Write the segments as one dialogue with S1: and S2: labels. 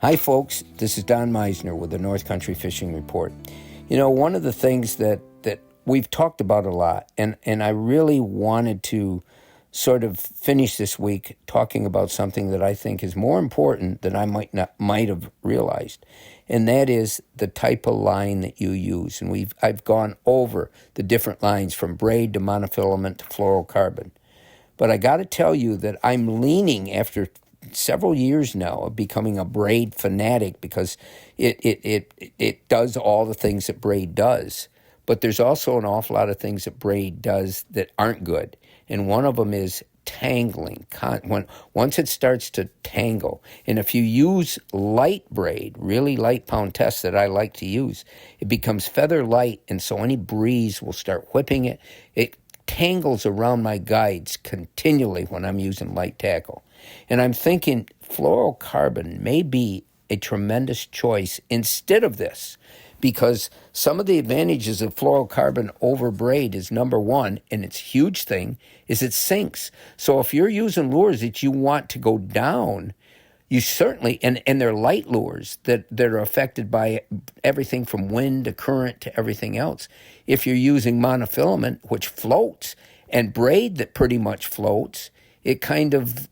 S1: Hi, folks. This is Don Meisner with the North Country Fishing Report. You know, one of the things that we've talked about a lot, and I really wanted to sort of finish this week talking about something that I think is more important than I might have realized, and that is the type of line that you use. And I've gone over the different lines from braid to monofilament to fluorocarbon. But I got to tell you that I'm leaning after several years now of becoming a braid fanatic because it does all the things that braid does. But there's also an awful lot of things that braid does that aren't good. And one of them is tangling. Once it starts to tangle, and if you use light braid, really light pound test that I like to use, it becomes feather light, and so any breeze will start whipping it. It tangles around my guides continually when I'm using light tackle. And I'm thinking fluorocarbon may be a tremendous choice instead of this, because some of the advantages of fluorocarbon over braid is, number one, and it's a huge thing, is it sinks. So if you're using lures that you want to go down, you certainly, and they're light lures that are affected by everything from wind to current to everything else. If you're using monofilament, which floats, and braid that pretty much floats, it kind of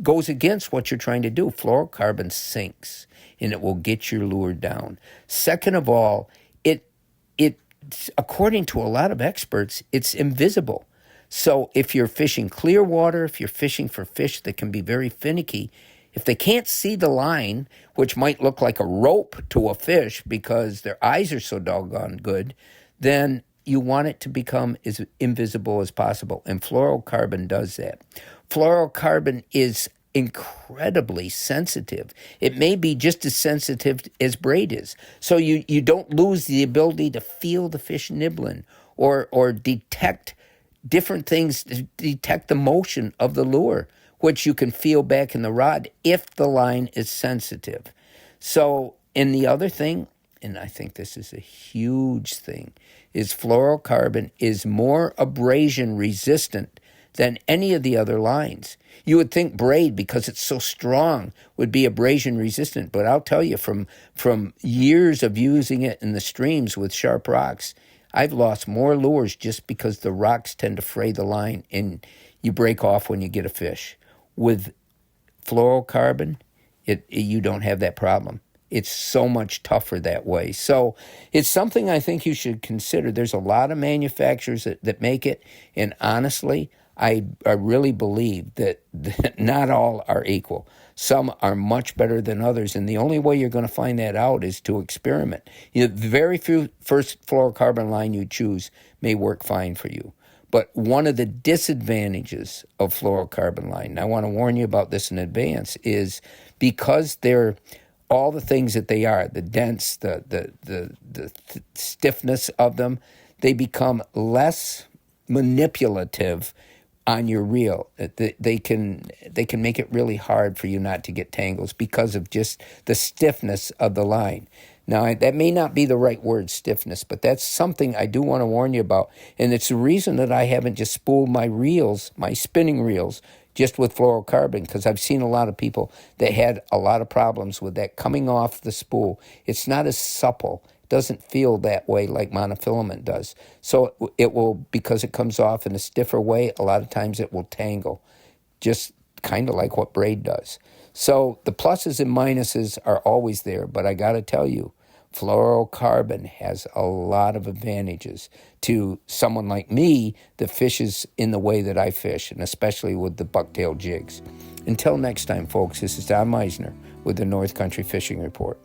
S1: goes against what you're trying to do. Fluorocarbon sinks, and it will get your lure down. Second of all, it according to a lot of experts, it's invisible. So if you're fishing clear water, if you're fishing for fish that can be very finicky, if they can't see the line, which might look like a rope to a fish because their eyes are so doggone good, then you want it to become as invisible as possible. And fluorocarbon does that. Fluorocarbon is incredibly sensitive. It may be just as sensitive as braid is. So you don't lose the ability to feel the fish nibbling or detect different things, detect the motion of the lure, which you can feel back in the rod if the line is sensitive. So, and the other thing, and I think this is a huge thing, is fluorocarbon is more abrasion resistant than any of the other lines. You would think braid, because it's so strong, would be abrasion resistant, but I'll tell you, from years of using it in the streams with sharp rocks, I've lost more lures just because the rocks tend to fray the line and you break off when you get a fish. With fluorocarbon, you don't have that problem. It's so much tougher that way. So it's something I think you should consider. There's a lot of manufacturers that make it, and honestly, I really believe that not all are equal. Some are much better than others, and the only way you're going to find that out is to experiment. The very first fluorocarbon line you choose may work fine for you. But one of the disadvantages of fluorocarbon line, and I want to warn you about this in advance, is because they're all the things that they are, the dense, the stiffness of them, they become less manipulative on your reel. They can make it really hard for you not to get tangles because of just the stiffness of the line. Now, that may not be the right word, stiffness, but that's something I do want to warn you about. And it's the reason that I haven't just spooled my reels, my spinning reels, just with fluorocarbon, because I've seen a lot of people that had a lot of problems with that coming off the spool. It's not as supple. It doesn't feel that way like monofilament does. So it will, because it comes off in a stiffer way, a lot of times it will tangle, just kind of like what braid does. So the pluses and minuses are always there, but I got to tell you, fluorocarbon has a lot of advantages to someone like me that fishes in the way that I fish, and especially with the bucktail jigs. Until next time, folks, this is Don Meisner with the North Country Fishing Report.